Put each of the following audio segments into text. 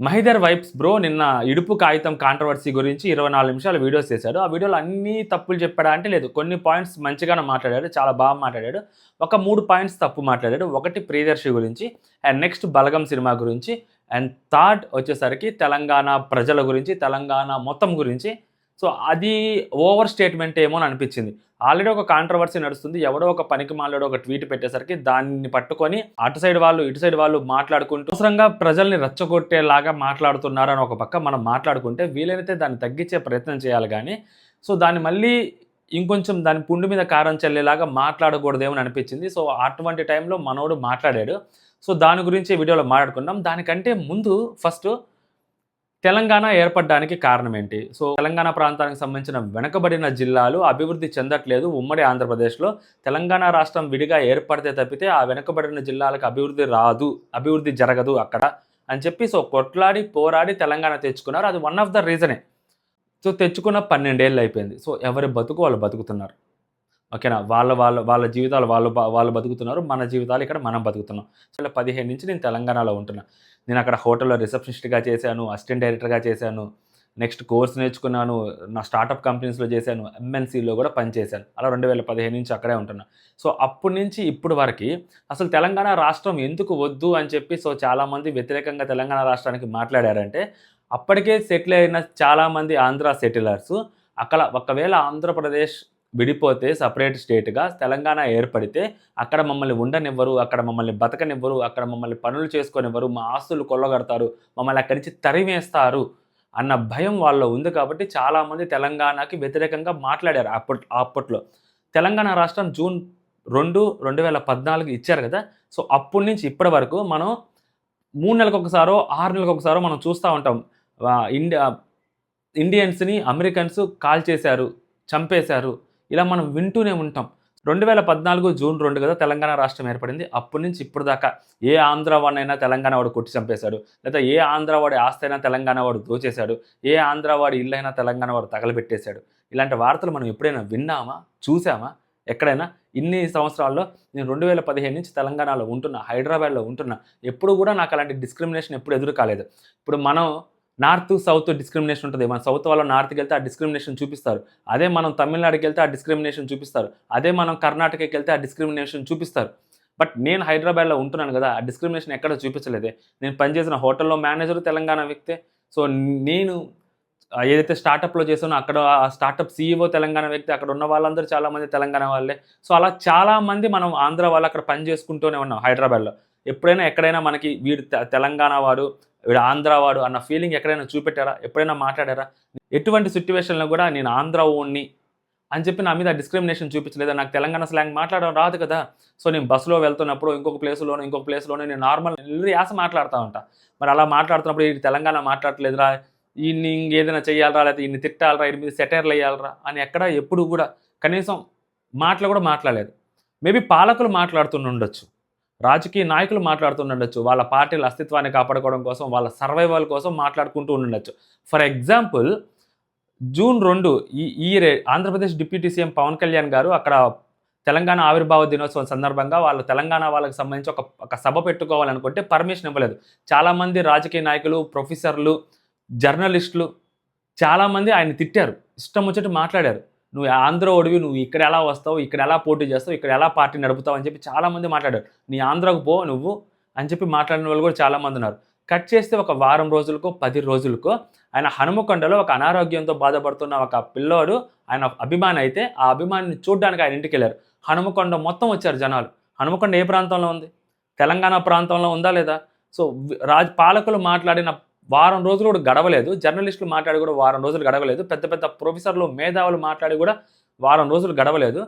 Mahidhar vibes bro నిన్న ఇడుపు కాగితం controversy గురించి 24 నిమిషాలు వీడియోస్ చేశాడు. ఆ వీడియోలో అన్నీ తప్పులు చెప్పాడా అంటే లేదు. కొన్ని పాయింట్స్ మంచిగానే మాట్లాడాడు. చాలా బాగా మాట్లాడాడు. ఒక 3 పాయింట్స్ తప్పు మాట్లాడాడు. ఒకటి ప్రియదర్శి గురించి, అండ్ నెక్స్ట్ బలగం సినిమా గురించి, అండ్ థర్డ్ వచ్చేసరికి తెలంగాణ ప్రజల గురించి, తెలంగాణ మొత్తం గురించి. సో అది ఓవర్ స్టేట్మెంట్ ఏమో అని అనిపించింది. ఆల్రెడీ ఒక కాంట్రవర్సీ నడుస్తుంది. ఎవడో ఒక పనికిమాలినోడు ఒక ట్వీట్ పెట్టేసరికి దాన్ని పట్టుకొని అటు సైడ్ వాళ్ళు ఇటు సైడ్ వాళ్ళు మాట్లాడుకుంటూ అవసరంగా ప్రజల్ని రెచ్చగొట్టేలాగా మాట్లాడుతున్నారు అని ఒక పక్క మనం మాట్లాడుకుంటే వీలైతే దాన్ని తగ్గించే ప్రయత్నం చేయాలి కానీ సో దాన్ని మళ్ళీ ఇంకొంచెం దాని పుండు మీద కారం చల్లేలాగా మాట్లాడకూడదేమో అని అనిపించింది. సో అటువంటి టైంలో మనోడు మాట్లాడాడు. సో దాని గురించి వీడియోలో మాట్లాడుకున్నాం. దానికంటే ముందు ఫస్ట్ తెలంగాణ ఏర్పడడానికి కారణం ఏంటి? సో తెలంగాణ ప్రాంతానికి సంబంధించిన వెనుకబడిన జిల్లాలు అభివృద్ధి చెందట్లేదు ఉమ్మడి ఆంధ్రప్రదేశ్లో. తెలంగాణ రాష్ట్రం విడిగా ఏర్పడితే తప్పితే ఆ వెనుకబడిన జిల్లాలకు అభివృద్ధి జరగదు అక్కడ అని చెప్పి సో కొట్లాడి పోరాడి తెలంగాణ తెచ్చుకున్నారు. అది వన్ ఆఫ్ ద రీజనే. సో తెచ్చుకున్న 12 ఏళ్ళు అయిపోయింది. సో ఎవరి బతుకు వాళ్ళు బతుకుతున్నారు. ఓకేనా? వాళ్ళ జీవితాలు వాళ్ళు బతుకుతున్నారు. మన జీవితాలు ఇక్కడ మనం బతుకుతున్నాం. సో ఇలా 15 నుంచి నేను తెలంగాణలో ఉంటున్నా. నేను అక్కడ హోటల్లో రిసెప్షనిస్ట్గా చేశాను, అసిస్టెంట్ డైరెక్టర్గా చేశాను, నెక్స్ట్ కోర్స్ నేర్చుకున్నాను, నా స్టార్టప్ కంపెనీస్లో చేశాను, ఎంఎన్సీలో కూడా పనిచేశాను. అలా 2015 నుంచి అక్కడే ఉంటున్నా. సో అప్పటి నుంచి ఇప్పుడు వరకు అసలు తెలంగాణ రాష్ట్రం ఎందుకు వద్దు అని చెప్పి సో చాలామంది వ్యతిరేకంగా తెలంగాణ రాష్ట్రానికి మాట్లాడారంటే అప్పటికే సెటిల్ అయిన చాలామంది ఆంధ్ర సెటిలర్స్ అక్కడ ఒకవేళ ఆంధ్రప్రదేశ్ విడిపోతే సపరేట్ స్టేట్గా తెలంగాణ ఏర్పడితే అక్కడ మమ్మల్ని ఉండనివ్వరు, అక్కడ మమ్మల్ని బతకనివ్వరు, అక్కడ మమ్మల్ని పనులు చేసుకొనివ్వరు, మా ఆస్తులు కొల్లగొడతారు, మమ్మల్ని అక్కడి నుంచి తరిమేస్తారు అన్న భయం వాళ్ళలో ఉంది. కాబట్టి చాలామంది తెలంగాణకి వ్యతిరేకంగా మాట్లాడారు అప్పట్లో. తెలంగాణ రాష్ట్రం జూన్ 2, 2014 ఇచ్చారు కదా. సో అప్పటి నుంచి ఇప్పటి వరకు మనం 3 నెలలకు ఒకసారో 6 నెలలకు ఒకసారో మనం చూస్తూ ఉంటాం. ఇండియన్స్ని అమెరికన్స్ కాల్ చేశారు, చంపేశారు, ఇలా మనం వింటూనే ఉంటాం. 2014 జూన్ 2 కదా తెలంగాణ రాష్ట్రం ఏర్పడింది. అప్పటి నుంచి ఇప్పుడు దాకా ఏ ఆంధ్ర వాడినైనా తెలంగాణ వాడు కొట్టి చంపేశాడు, లేదా ఏ ఆంధ్ర వాడి ఆస్తి అయినా తెలంగాణ వాడు దోచేశాడు, ఏ ఆంధ్ర వాడి ఇల్లు అయినా తెలంగాణ వాడు తగలబెట్టేశాడు. ఇలాంటి వార్తలు మనం ఎప్పుడైనా విన్నామా, చూసామా ఎక్కడైనా? ఇన్ని సంవత్సరాల్లో నేను 2015 నుంచి తెలంగాణలో ఉంటున్నా, హైదరాబాద్లో ఉంటున్నా. ఎప్పుడు కూడా నాకు అలాంటి డిస్క్రిమినేషన్ ఎప్పుడు ఎదురు కాలేదు. ఇప్పుడు మనం నార్త్ సౌత్ డిస్క్రిమినేషన్ ఉంటుంది. మన సౌత్ వాళ్ళు నార్త్కి వెళ్తే ఆ డిస్క్రిమినేషన్ చూపిస్తారు. అదే మనం తమిళనాడుకి వెళ్తే ఆ డిస్క్రిమినేషన్ చూపిస్తారు. అదే మనం కర్ణాటకకి వెళ్తే ఆ డిస్క్రిమినేషన్ చూపిస్తారు. బట్ నేను హైదరాబాద్లో ఉంటున్నాను కదా, ఆ డిస్క్రిమినేషన్ ఎక్కడ చూపించలేదే. నేను పనిచేసిన హోటల్లో మేనేజర్ తెలంగాణ వ్యక్తే. సో నేను ఏదైతే స్టార్టప్లో చేసానో అక్కడ ఆ స్టార్టప్ సీఈఓ తెలంగాణ వ్యక్తి, అక్కడ ఉన్న వాళ్ళందరూ చాలామంది తెలంగాణ వాళ్ళే. సో అలా చాలామంది మనం ఆంధ్ర వాళ్ళు అక్కడ పని చేసుకుంటూనే ఉన్నాం హైదరాబాద్లో. ఎప్పుడైనా ఎక్కడైనా మనకి వీడు తెలంగాణ వాడు, వీడు ఆంధ్ర వాడు అన్న ఫీలింగ్ ఎక్కడైనా చూపెట్టారా? ఎప్పుడైనా మాట్లాడారా? ఎటువంటి సిట్యువేషన్లో కూడా నేను ఆంధ్ర ఓన్ని అని చెప్పి నా మీద డిస్క్రిమినేషన్ చూపించలేదు. నాకు తెలంగాణ స్లాంగ్ మాట్లాడడం రాదు కదా. సో నేను బస్సులో వెళ్తున్నప్పుడు ఇంకొక ప్లేస్లోనే నేను నార్మల్ యాస మాట్లాడుతూ ఉంటా. మరి అలా మాట్లాడుతున్నప్పుడు ఈ తెలంగాణ మాట్లాడట్లేదురా, ఈయన్ని ఇంకేదైనా చెయ్యాలరా, లేకపోతే ఈయన్ని తిట్టాలరా, ఈయన మీద సెటైర్లు వేయాలరా అని ఎక్కడ ఎప్పుడు కూడా కనీసం మాటలు కూడా మాట్లాడలేదు. మేబీ పాలకులు మాట్లాడుతుండొచ్చు, రాజకీయ నాయకులు మాట్లాడుతుండొచ్చు, వాళ్ళ పార్టీల అస్తిత్వాన్ని కాపాడుకోవడం కోసం, వాళ్ళ సర్వైవల్ కోసం మాట్లాడుకుంటూ ఉండొచ్చు. For example June 2 Andhra Pradesh deputy CM Pawan Kalyan గారు అక్కడ తెలంగాణ ఆవిర్భావ దినోత్సవం సందర్భంగా తెలంగాణ వాళ్ళకి సంబంధించి ఒక సభ పెట్టుకోవాలనుకుంటే పర్మిషన్ ఇవ్వలేదు. చాలామంది రాజకీయ నాయకులు, ప్రొఫెసర్లు, జర్నలిస్టులు చాలామంది ఆయన తిట్టారు, ఇష్టం వచ్చేట్టు మాట్లాడారు. నువ్వు ఆంధ్ర ఓడివి, నువ్వు ఇక్కడ ఎలా వస్తావు, ఇక్కడ ఎలా పోటీ చేస్తావు, ఇక్కడ ఎలా పార్టీ నడుపుతావు అని చెప్పి చాలామంది మాట్లాడారు. నీ ఆంధ్రకు పో నువ్వు అని చెప్పి మాట్లాడిన వాళ్ళు కూడా చాలామంది ఉన్నారు. కట్ చేస్తే ఒక వారం రోజులకో 10 రోజులకో ఆయన హనుమకొండలో ఒక అనారోగ్యంతో బాధపడుతున్న ఒక పిల్లోడు ఆయన అభిమాని అయితే ఆ అభిమానిని చూడడానికి ఆయన ఇంటికి వెళ్ళారు. హనుమకొండ మొత్తం వచ్చారు జనాలు. హనుమకొండ ఏ ప్రాంతంలో ఉంది? తెలంగాణ ప్రాంతంలో ఉందా లేదా? సో పాలకులు మాట్లాడిన వారం రోజులు కూడా గడవలేదు. జర్నలిస్టులు మాట్లాడి కూడా వారం రోజులు గడవలేదు. పెద్ద పెద్ద ప్రొఫెసర్లు, మేధావులు మాట్లాడి కూడా వారం రోజులు గడవలేదు.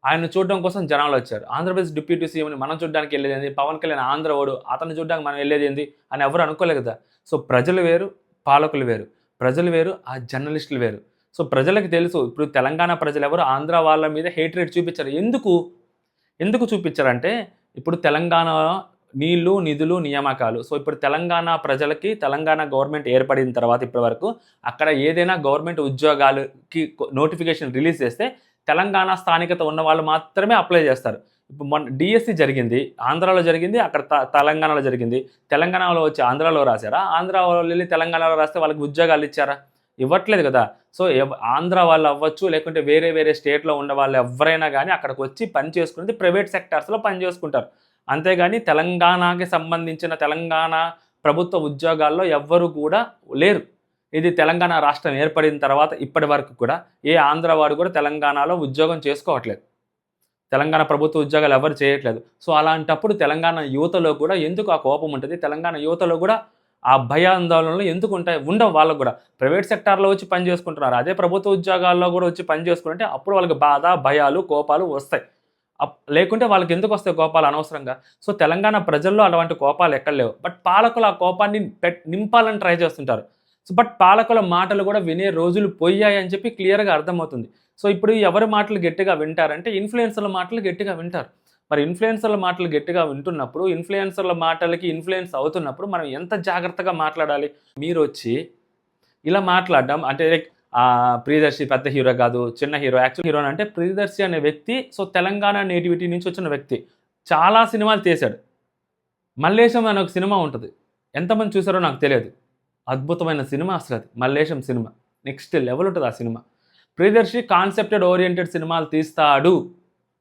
ఆయన చూడడం కోసం జనాలు వచ్చారు. ఆంధ్రప్రదేశ్ డిప్యూటీ సీఎంని మనం చూడడానికి వెళ్ళేది, పవన్ కళ్యాణ్ ఆంధ్ర ఓడు, అతన్ని చూడడానికి మనం వెళ్ళేది ఏంది అని ఎవరు అనుకోలేదు కదా. సో ప్రజలు వేరు, పాలకులు వేరు. ప్రజలు వేరు, ఆ జర్నలిస్టులు వేరు. సో ప్రజలకు తెలుసు ఇప్పుడు తెలంగాణ ప్రజలు ఎవరు ఆంధ్ర వాళ్ళ మీద హేట్రేట్ చూపించారు. ఎందుకు చూపించారంటే ఇప్పుడు తెలంగాణ నీళ్లు, నిధులు, నియామకాలు. సో ఇప్పుడు తెలంగాణ ప్రజలకి తెలంగాణ గవర్నమెంట్ ఏర్పడిన తర్వాత ఇప్పటి వరకు అక్కడ ఏదైనా గవర్నమెంట్ ఉద్యోగాలకి నోటిఫికేషన్ రిలీజ్ చేస్తే తెలంగాణ స్థానికత ఉన్న వాళ్ళు మాత్రమే అప్లై చేస్తారు. ఇప్పుడు మొన్న డిఎస్సి జరిగింది, ఆంధ్రాలో జరిగింది, అక్కడ తెలంగాణలో జరిగింది. తెలంగాణలో వచ్చి ఆంధ్రాలో రాశారా? ఆంధ్ర వాళ్ళు వెళ్ళి తెలంగాణలో రాస్తే వాళ్ళకి ఉద్యోగాలు ఇచ్చారా? ఇవ్వట్లేదు కదా! సో, ఆంధ్ర వాళ్ళు అవ్వచ్చు, లేకుంటే వేరే వేరే స్టేట్‌లో ఉన్న వాళ్ళు ఎవ్వరైనా గానీ అక్కడికి వచ్చి పని చేసుకునేది ప్రైవేట్ సెక్టార్స్‌లో పని చేసుకుంటారు. అంతేగాని తెలంగాణకి సంబంధించిన తెలంగాణ ప్రభుత్వ ఉద్యోగాల్లో ఎవ్వరు కూడా లేరు. ఇది తెలంగాణ రాష్ట్రం ఏర్పడిన తర్వాత ఇప్పటి వరకు కూడా ఏ ఆంధ్ర వాడు కూడా తెలంగాణలో ఉద్యోగం చేసుకోవట్లేదు. తెలంగాణ ప్రభుత్వ ఉద్యోగాలు ఎవరు చేయట్లేదు. సో, అలాంటప్పుడు తెలంగాణ యువతలో కూడా ఎందుకు ఆ కోపం ఉంటది? తెలంగాణ యువతలో కూడా ఆ భయాందోళనలు ఎందుకు ఉంటాయి? ఉండవు వాళ్ళకు గూడా. ప్రైవేట్ సెక్టార్‌లో వచ్చి పని చేసుకుంటున్నారు. అదే ప్రభుత్వ ఉద్యోగాల్లో గూడా వచ్చి పని చేసుకుంటే అప్పుడు వాళ్ళకి బాధ, భయాలు, కోపాలు వస్తాయి. లేకుంటే వాళ్ళకి ఎందుకు వస్తాయి కోపాలు అనవసరంగా? సో, తెలంగాణ ప్రజల్లో అటువంటి కోపాలు ఎక్కడ లేవు. బట్ పాలకులు ఆ కోపాన్ని నింపాలని ట్రై చేస్తుంటారు. సో, బట్ పాలకుల మాటలు కూడా వినే రోజులు పోయాయని చెప్పి క్లియర్‌గా అర్థమవుతుంది. సో, ఇప్పుడు ఎవరి మాటలు గట్టిగా వింటారంటే ఇన్‌ఫ్లుయెన్సర్‌ల మాటలు గట్టిగా వింటారు. మరి ఇన్‌ఫ్లుయెన్సర్‌ల మాటలు గట్టిగా వింటున్నప్పుడు, ఇన్‌ఫ్లుయెన్సర్‌ల మాటలకి ఇన్‌ఫ్లుయెన్స్ అవుతున్నప్పుడు మనం ఎంత జాగ్రత్తగా మాట్లాడాలి? మీరొచ్చి ఇలా మాట్లాడడం అంటే ప్రియదర్శి పెద్ద హీరో కాదు, చిన్న హీరో. యాక్చువల్ హీరో అంటే ప్రియదర్శి అనే వ్యక్తి తెలంగాణ నేటివిటీ నుంచి వచ్చిన వ్యక్తి. చాలా సినిమాలు చేశాడు. 'మల్లేశం' అనే ఒక సినిమా ఉంటది. ఎంతమంది చూసారో నాకు తెలియదు. అద్భుతమైన సినిమా అసలది 'మల్లేశం' సినిమా. నెక్స్ట్ లెవెల్ ఉంటది ఆ సినిమా. ప్రియదర్శి కాన్సెప్టెడ్ ఓరియెంటెడ్ సినిమాలు తీస్తాడు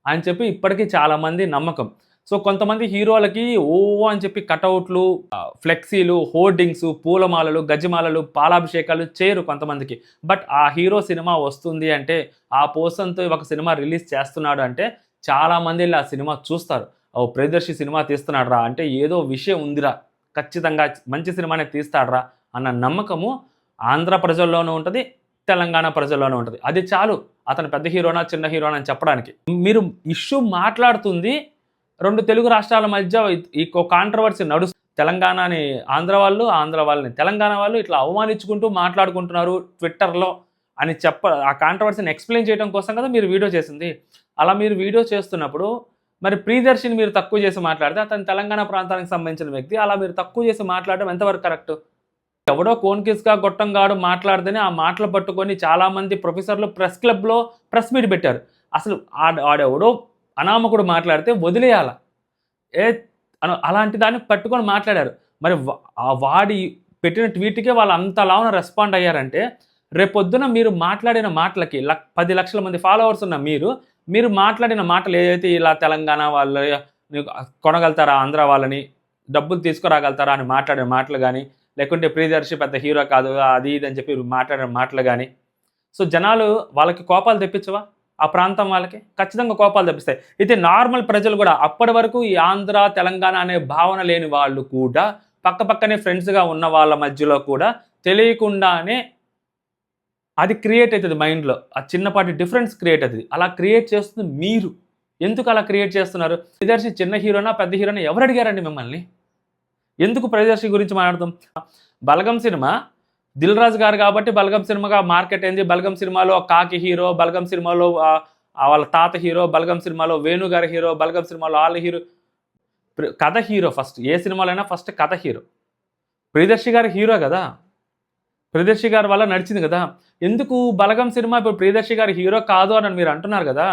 అని చెప్పి ఇప్పటికీ చాలామంది నమ్మకం. సో, కొంతమంది హీరోలకి అని చెప్పి కటౌట్లు, ఫ్లెక్సీలు, హోర్డింగ్సు, పూలమాలలు, గజమాలలు, పాలాభిషేకాలు చేయరు కొంతమందికి. బట్ ఆ హీరో సినిమా వస్తుంది అంటే, ఆ పర్సన్‌తో ఒక సినిమా రిలీజ్ చేస్తున్నాడు అంటే చాలామంది ఎళ్లి ఆ సినిమా చూస్తారు. ఓహ్! ప్రియదర్శి సినిమా తీస్తున్నాడురా అంటే ఏదో విషయం ఉందిరా, ఖచ్చితంగా మంచి సినిమానే తీస్తాడురా అన్న నమ్మకము ఆంధ్ర ప్రజల్లోనూ ఉంటది, తెలంగాణ ప్రజల్లోనూ ఉంటది. అది చాలు అతను పెద్ద హీరోనా, చిన్న హీరోనా అని చెప్పడానికి. మీరు ఇష్యూ మాట్లాడుతుంది 2 తెలుగు రాష్ట్రాల మధ్య ఈ కాంట్రవర్సీ తెలంగాణని ఆంధ్ర వాళ్ళు, ఆంధ్ర వాళ్ళని తెలంగాణ వాళ్ళు ఇట్లా అవమానించుకుంటూ మాట్లాడుకుంటున్నారు ట్విట్టర్‌లో అని ఆ కాంట్రవర్సీని ఎక్స్‌ప్లెయిన్ చేయడం కోసం కదా మీరు వీడియో చేసింది. అలా మీరు వీడియో చేస్తున్నప్పుడు మరి ప్రియదర్శిని మీరు తక్కువ చేసి మాట్లాడితే అతను తెలంగాణ ప్రాంతానికి సంబంధించిన వ్యక్తి. అలా మీరు తక్కువ చేసి మాట్లాడడం ఎంతవరకు కరెక్టు? ఎవడో కోన్కిస్‌గా గొట్టంగాడు మాట్లాడితేనే ఆ మాటలు పట్టుకొని చాలామంది ప్రొఫెసర్‌లు ప్రెస్ క్లబ్‌లో ప్రెస్ మీట్ పెట్టారు. అసలు ఆడెవడో అనామకుడు మాట్లాడితే వదిలేయాల. ఏ అలాంటి దాన్ని పట్టుకొని మాట్లాడారు. మరి వాడి పెట్టిన ట్వీట్‌కే వాళ్ళు అంతలావున రెస్పాండ్ అయ్యారంటే, రేపొద్దున మీరు మాట్లాడిన మాటలకి 10 లక్షల మంది ఫాలోవర్స్ ఉన్న మీరు మాట్లాడిన మాటలు ఏదైతే ఇలా తెలంగాణ వాళ్ళ కొనగలుగుతారా ఆంధ్ర వాళ్ళని, డబ్బులు తీసుకురాగలుగుతారా అని మాట్లాడిన మాటలు గానీ, లేకుంటే ప్రియదర్శి పెద్ద హీరో కాదు అది ఇది అని చెప్పి మాట్లాడిన మాటలు గానీ, సో, జనాలు వాళ్ళకి కోపాలు తెప్పించవా? ఆ ప్రాంతం వాళ్ళకి ఖచ్చితంగా కోపాలు తెప్పిస్తాయి. అయితే నార్మల్ ప్రజలు కూడా అప్పటి వరకు ఈ ఆంధ్ర, తెలంగాణ అనే భావన లేని వాళ్ళు కూడా పక్కపక్కనే ఫ్రెండ్స్‌గా ఉన్న వాళ్ళ మధ్యలో కూడా తెలియకుండానే అది క్రియేట్ అయితది మైండ్‌లో. ఆ చిన్నపాటి డిఫరెన్స్ క్రియేట్ అయితది. అలా క్రియేట్ చేస్తుంది మీరు. ఎందుకు అలా క్రియేట్ చేస్తున్నారు? ప్రియదర్శి చిన్న హీరోనా, పెద్ద హీరోనా ఎవరు అడిగారండి మిమ్మల్ని? ఎందుకు ప్రియదర్శి గురించి మాట్లాడతాం? 'బలగం' సినిమా 'దిల్ రాజు' గారు కాబట్టి 'బలగం' సినిమాగా మార్కెట్ అయింది. 'బలగం' సినిమాలో కాకి హీరో, 'బలగం' సినిమాలో వాళ్ళ తాత హీరో, 'బలగం' సినిమాలో వేణు గారి హీరో, 'బలగం' సినిమాలో ఆళ్ళ హీరో. కథ హీరో ఫస్ట్. ఏ సినిమాలో అయినా ఫస్ట్ కథ హీరో. ప్రియదర్శి గారు హీరో గదా! ప్రియదర్శి గారి వల్ల నడిచింది గదా! ఎందుకు 'బలగం' సినిమా ఇప్పుడు ప్రియదర్శి గారు హీరో కాదు అని మీరు అంటున్నారు గదా!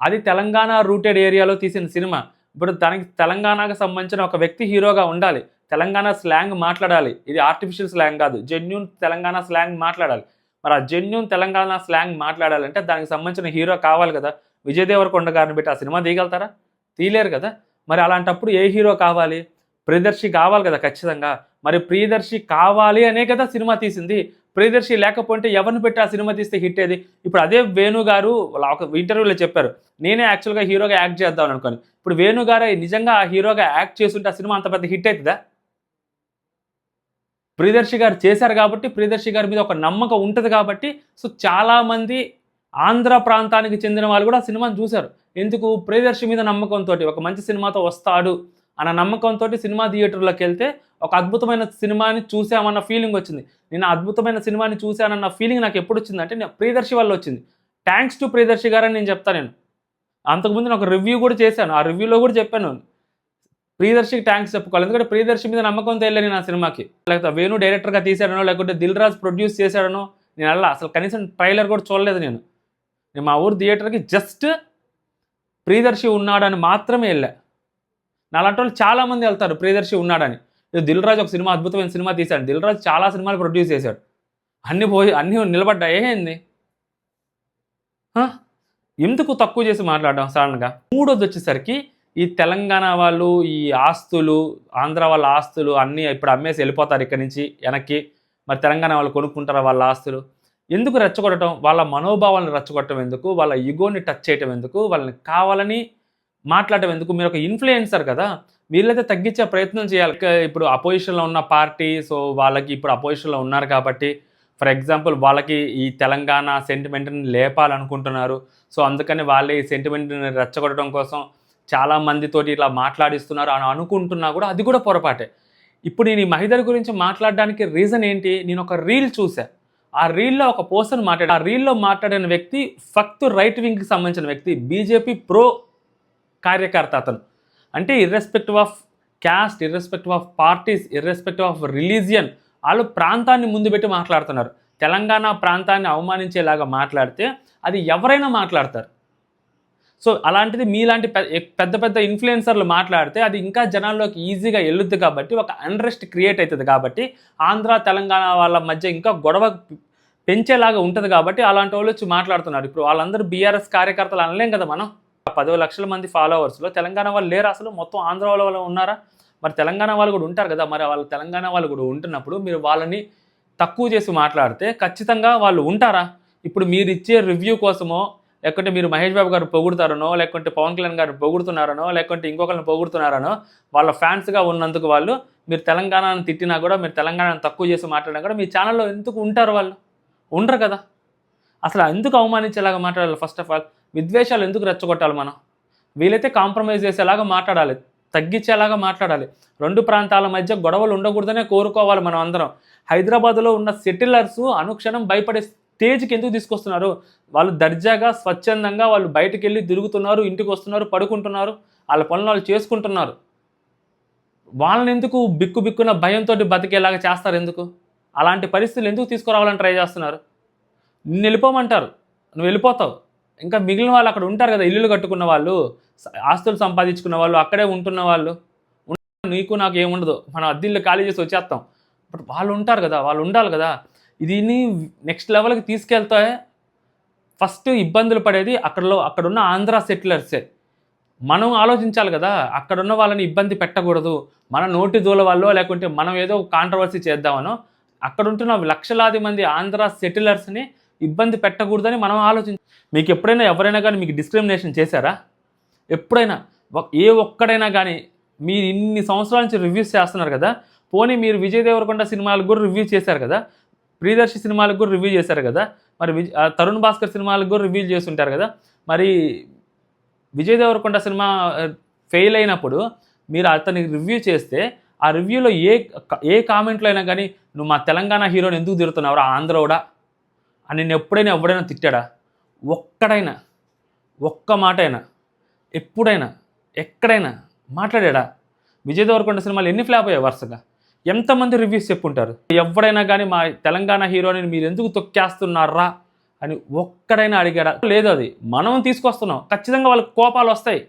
అది తెలంగాణ రూటెడ్ ఏరియాలో తీసిన సినిమా. ఇప్పుడు దానికి తెలంగాణకు సంబంధించిన ఒక వ్యక్తి హీరోగా ఉండాలి. తెలంగాణ స్లాంగ్ మాట్లాడాలి. ఇది ఆర్టిఫిషియల్ స్లాంగ్ కాదు. జెన్యూన్ తెలంగాణ స్లాంగ్ మాట్లాడాలి. మరి ఆ జెన్యూన్ తెలంగాణ స్లాంగ్ మాట్లాడాలంటే దానికి సంబంధించిన హీరో కావాలి కదా! విజయ్ దేవరకొండ గారిని పెట్టి ఆ సినిమా తీయగలుగుతారా? తీయలేరు కదా! మరి అలాంటప్పుడు ఏ హీరో కావాలి? ప్రియదర్శి కావాలి కదా ఖచ్చితంగా. మరి ప్రియదర్శి కావాలి అనే కదా సినిమా తీసింది. ప్రియదర్శి లేకపోతే ఎవరిని పెట్టి ఆ సినిమా తీస్తే హిట్ అయ్యేది? ఇప్పుడు అదే వేణు గారు ఒక ఇంటర్వ్యూలో చెప్పారు. నేనే యాక్చువల్‌గా హీరోగా యాక్ట్ చేద్దాం అనుకోని. ఇప్పుడు వేణు గారే నిజంగా ఆ హీరోగా యాక్ట్ చేసుంటే ఆ సినిమా అంత పెద్ద హిట్ అయితదా? ప్రియదర్శి గారు చేశారు కాబట్టి, ప్రియదర్శి గారి మీద ఒక నమ్మకం ఉంటది కాబట్టి, సో, చాలామంది ఆంధ్ర ప్రాంతానికి చెందిన వాళ్ళు కూడా ఆ సినిమాని చూసారు. ఎందుకు? ప్రియదర్శి మీద నమ్మకంతోటి ఒక మంచి సినిమాతో వస్తాడు అన్న నమ్మకంతోటి సినిమా థియేటర్‌లోకెళ్తే ఒక అద్భుతమైన సినిమాని చూసామన్న ఫీలింగ్ వచ్చింది. నేను అద్భుతమైన సినిమాని చూసానన్న ఫీలింగ్ నాకు ఎప్పుడొచ్చిందంటే ప్రియదర్శి వల్ల వచ్చింది. థాంక్స్ టు ప్రియదర్శి గారని నేను చెప్తా నేను. అంతకుముందు నేను ఒక రివ్యూ కూడా చేశాను. ఆ రివ్యూలో కూడా చెప్పాను. ప్రియదర్శికి థాంక్స్ చెప్పుకోవాలి. ఎందుకంటే ప్రియదర్శి మీద నమ్మకంతో ఎళ్ళాను నేను ఆ సినిమాకి. లేకపోతే వేణు డైరెక్టర్‌గా తీశాడనో, లేకపోతే దిల్ రాజు ప్రొడ్యూస్ చేశాడనో నేను అసలు కనీసం ట్రైలర్ కూడా చూడలేదు నేను. నేను మా ఊరు థియేటర్కి జస్ట్ ప్రియదర్శి ఉన్నాడని మాత్రమే వెళ్ళా. నాలాంటి వాళ్ళు చాలామంది వెళ్తారు ప్రియదర్శి ఉన్నాడని. దిల్ రాజు ఒక సినిమా అద్భుతమైన సినిమా తీశాడు. దిల్ రాజు చాలా సినిమాలు ప్రొడ్యూస్ చేశాడు. అన్నీ నిలబడ్డాయి. ఏంది ఎందుకు తక్కువ చేసి మాట్లాడడం సడన్గా? మూడోది వచ్చేసరికి ఈ తెలంగాణ వాళ్ళు ఈ ఆస్తులు, ఆంధ్ర వాళ్ళ ఆస్తులు అన్నీ ఇప్పుడు అమ్మేసి వెళ్ళిపోతారు ఇక్కడి నుంచి వెనక్కి. మరి తెలంగాణ వాళ్ళు కొనుక్కుంటారా వాళ్ళ ఆస్తులు? ఎందుకు రెచ్చగొట్టడం? వాళ్ళ మనోభావాలను రెచ్చగొట్టడం ఎందుకు? వాళ్ళ ఈగోని టచ్ చేయటం ఎందుకు? వాళ్ళని కావాలని మాట్లాడటం ఎందుకు? మీరు ఒక ఇన్ఫ్లుయెన్సర్ కదా, వీళ్ళైతే తగ్గించే ప్రయత్నం చేయాలి. ఇప్పుడు అపోజిషన్లో ఉన్న పార్టీ, సో వాళ్ళకి ఇప్పుడు అపోజిషన్లో ఉన్నారు కాబట్టి ఫర్ ఎగ్జాంపుల్ వాళ్ళకి ఈ తెలంగాణ సెంటిమెంట్ని లేపాలనుకుంటున్నారు. సో అందుకని వాళ్ళే ఈ సెంటిమెంట్ని రెచ్చగొట్టడం కోసం చాలామందితోటి ఇట్లా మాట్లాడిస్తున్నారు అని అనుకుంటున్నా కూడా అది కూడా పొరపాటే. ఇప్పుడు నేను ఈ మహిదర్ గురించి మాట్లాడడానికి రీజన్ ఏంటి? నేను ఒక రీల్ చూసా. ఆ రీల్లో ఒక పర్సన్ ఆ రీల్లో మాట్లాడిన వ్యక్తి ఫక్త్ రైట్ వింగ్కి సంబంధించిన వ్యక్తి, బీజేపీ ప్రో కార్యకర్త అతను. అంటే irrespective of caste, irrespective of parties, irrespective of religion, వాళ్ళు ప్రాంతాన్ని ముందు పెట్టి మాట్లాడుతున్నారు. తెలంగాణ ప్రాంతాన్ని అవమానించేలాగా మాట్లాడితే అది ఎవరైనా మాట్లాడతారు. సో అలాంటిది మీలాంటి పెద్ద పెద్ద ఇన్ఫ్లుయెన్సర్లు మాట్లాడితే అది ఇంకా జనాల్లోకి ఈజీగా వెళ్ళుద్ది కాబట్టి, ఒక అన్రెస్ట్ క్రియేట్ అవుతుంది కాబట్టి, ఆంధ్ర తెలంగాణ వాళ్ళ మధ్య ఇంకా గొడవ పెంచేలాగా ఉంటుంది కాబట్టి అలాంటి వాళ్ళు వచ్చి మాట్లాడుతున్నారు. ఇప్పుడు వాళ్ళందరూ బీఆర్ఎస్ కార్యకర్తలు అనలేం కదా మనం. 10 లక్షల మంది ఫాలోవర్స్లో తెలంగాణ వాళ్ళు లేరు అసలు? మొత్తం ఆంధ్ర వాళ్ళు ఉన్నారా? మరి తెలంగాణ వాళ్ళు కూడా ఉంటారు కదా. మరి వాళ్ళు తెలంగాణ వాళ్ళు కూడా ఉంటున్నప్పుడు మీరు వాళ్ళని తక్కువ చేసి మాట్లాడితే ఖచ్చితంగా వాళ్ళు ఉంటారా? ఇప్పుడు మీరు ఇచ్చే రివ్యూ కోసమో, లేకుంటే మీరు మహేష్ బాబు గారు పొగుడుతారనో, లేకుంటే పవన్ కళ్యాణ్ గారు పొగుడుతున్నారనో, లేకుంటే ఇంకొకరిని పొగుడుతున్నారనో, వాళ్ళ ఫ్యాన్స్గా ఉన్నందుకు వాళ్ళు మీరు తెలంగాణను తిట్టినా కూడా, మీరు తెలంగాణను తక్కువ చేసి మాట్లాడినా కూడా మీ ఛానల్లో ఎందుకు ఉంటారు? వాళ్ళు ఉండరు కదా. అసలు ఎందుకు అవమానించేలాగా మాట్లాడాలి? ఫస్ట్ ఆఫ్ ఆల్ విద్వేషాలు ఎందుకు రెచ్చగొట్టాలి? మనం వీలైతే కాంప్రమైజ్ చేసేలాగా మాట్లాడాలి, తగ్గించేలాగా మాట్లాడాలి. రెండు ప్రాంతాల మధ్య గొడవలు ఉండకూడదనే కోరుకోవాలి మనం అందరం. హైదరాబాద్లో ఉన్న సెటిలర్స్ అనుక్షణం భయపడే స్టేజ్కి ఎందుకు తీసుకొస్తున్నారు? వాళ్ళు దర్జాగా స్వచ్ఛందంగా వాళ్ళు బయటకు వెళ్ళి తిరుగుతున్నారు, ఇంటికి వస్తున్నారు, పడుకుంటున్నారు, వాళ్ళ పనులు వాళ్ళు చేసుకుంటున్నారు. వాళ్ళని ఎందుకు బిక్కున భయంతో బతికేలాగా చేస్తారు? ఎందుకు అలాంటి పరిస్థితులు ఎందుకు తీసుకురావాలని ట్రై చేస్తున్నారు? నిన్ను వెళ్ళిపోమంటారు, నువ్వు వెళ్ళిపోతావు. ఇంకా మిగిలిన వాళ్ళు అక్కడ ఉంటారు కదా, ఇల్లులు కట్టుకున్న వాళ్ళు, ఆస్తులు సంపాదించుకున్న వాళ్ళు, అక్కడే ఉంటున్న వాళ్ళు. నీకు నాకు ఏముండదు, మనం అద్దిల్లు ఖాళీ చేసి వచ్చేస్తాం. బట్ వాళ్ళు ఉంటారు కదా, వాళ్ళు ఉండాలి కదా. దీన్ని నెక్స్ట్ లెవెల్కి తీసుకెళ్తే ఫస్ట్ ఇబ్బందులు పడేది అక్కడున్న ఆంధ్ర సెటిలర్సే. మనం ఆలోచించాలి కదా, అక్కడున్న వాళ్ళని ఇబ్బంది పెట్టకూడదు. మన నోటి దూల వల్ల, లేకుంటే మనం ఏదో కాంట్రవర్సీ చేద్దామనో, అక్కడ ఉంటున్న లక్షలాది మంది ఆంధ్ర సెటిలర్స్ని ఇబ్బంది పెట్టకూడదని మనం మీకు ఎప్పుడైనా ఎవరైనా కానీ మీకు డిస్క్రిమినేషన్ చేశారా? ఎప్పుడైనా ఏ ఒక్కడైనా కానీ మీరు ఇన్ని సంవత్సరాల నుంచి రివ్యూస్ చేస్తున్నారు కదా, పోనీ మీరు విజయ్ దేవరకొండ సినిమాలకు కూడా రివ్యూ చేశారు కదా, ప్రియదర్శి సినిమాలకు కూడా రివ్యూ చేశారు కదా, మరి తరుణ్ భాస్కర్ సినిమాలకు కూడా రివ్యూ చేస్తుంటారు కదా. మరి విజయ్ దేవరకొండ సినిమా ఫెయిల్ అయినప్పుడు మీరు అతనికి రివ్యూ చేస్తే ఆ రివ్యూలో ఏ కామెంట్లో అయినా కానీ నువ్వు మా తెలంగాణ హీరోని ఎందుకు తిరుగుతున్నావురా ఆంధ్రోడా అని నేను ఎప్పుడైనా ఎవడైనా తిట్టాడా? ఒక్కడైనా, ఒక్క మాట అయినా ఎప్పుడైనా ఎక్కడైనా మాట్లాడా? విజయ్ దేవరకొండ సినిమాలు ఎన్ని ఫ్లాప్ అయ్యాయి వరుసగా? ఎంతమంది రివ్యూస్ చెప్పుంటారు? ఎవడైనా కానీ మా తెలంగాణ హీరోని మీరు ఎందుకు తొక్కేస్తున్నారా అని ఒక్కడైనా అడిగాడా? లేదు. అది మనం తీసుకొస్తున్నాం, ఖచ్చితంగా వాళ్ళకి కోపాలు వస్తాయి.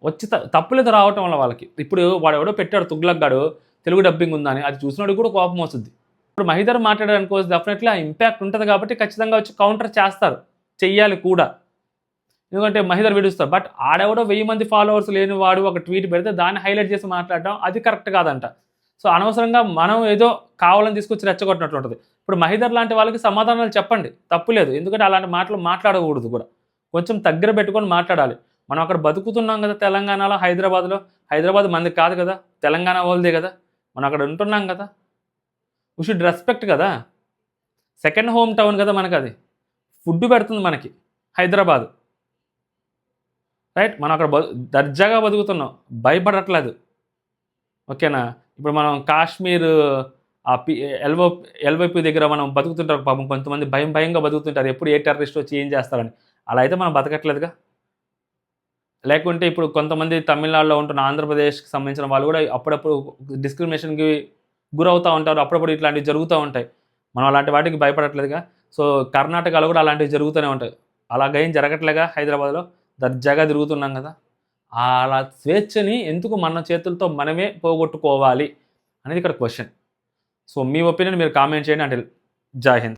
వచ్చి తప్పులేదు రావటం వల్ల వాళ్ళకి. ఇప్పుడు వాడు ఎవడో పెట్టాడు తుగ్లక్ గాడు తెలుగు డబ్బింగ్ ఉందని, అది చూసినోడికి కూడా కోపం వస్తుంది. ఇప్పుడు మహిదర్ మాట్లాడారనుకో, డెఫినెట్లీ ఆ ఇంపాక్ట్ ఉంటుంది కాబట్టి ఖచ్చితంగా వచ్చి కౌంటర్ చేస్తారు, చెయ్యాలి కూడా. ఎందుకంటే మహిదర్ విడుస్తారు. బట్ ఆడెవడో 1000 మంది ఫాలోవర్స్ లేని వాడు ఒక ట్వీట్ పెడితే దాన్ని హైలైట్ చేసి మాట్లాడడం అది కరెక్ట్ కాదంట. సో అనవసరంగా మనం ఏదో కావాలని తీసుకొచ్చి రెచ్చగొట్టినట్లు ఉంటుంది. ఇప్పుడు మహిదర్ లాంటి వాళ్ళకి సమాధానాలు చెప్పండి, తప్పులేదు. ఎందుకంటే అలాంటి మాటలు మాట్లాడకూడదు కూడా, కొంచెం దగ్గర పెట్టుకొని మాట్లాడాలి. మనం అక్కడ బతుకుతున్నాం కదా తెలంగాణలో, హైదరాబాద్ మంది కాదు కదా, తెలంగాణ వాళ్ళదే కదా, మనం అక్కడ ఉంటున్నాం కదా, వీ షుడ్ రెస్పెక్ట్ కదా. సెకండ్ హోమ్ టౌన్ కదా మనకు, అది ఫుడ్ పెడుతుంది మనకి హైదరాబాద్, రైట్? మనం అక్కడ దర్జాగా బతుకుతున్నాం, భయపడట్లేదు, ఓకేనా? ఇప్పుడు మనం కాశ్మీర్ ఆ ఎల్వైపీ దగ్గర మనం బతుకుతుంటారు పాపం, కొంతమంది భయంగా బతుకుతుంటారు, ఎప్పుడు ఏ టెర్రరిస్ట్ వచ్చి ఏం చేస్తారని. అలా అయితే మనం బతకట్లేదుగా. లేకుంటే ఇప్పుడు కొంతమంది తమిళనాడులో ఉంటున్న ఆంధ్రప్రదేశ్కి సంబంధించిన వాళ్ళు కూడా అప్పుడప్పుడు డిస్క్రిమినేషన్కి గురవుతూ ఉంటారు, అప్పుడప్పుడు ఇట్లాంటివి జరుగుతూ ఉంటాయి. మనం అలాంటి వాటికి భయపడట్లేదుగా. సో కర్ణాటకలో కూడా అలాంటివి జరుగుతూనే ఉంటాయి. అలాగేం జరగట్లేగా హైదరాబాద్లో, దర్జాగా తిరుగుతున్నాం కదా. అలా స్వేచ్ఛని ఎందుకు మన చేతులతో మనమే పోగొట్టుకోవాలి అనేది ఇక్కడ క్వశ్చన్. సో మీ ఒపీనియన్ మీరు కామెంట్ చేయండి. అంటే జై హింద్.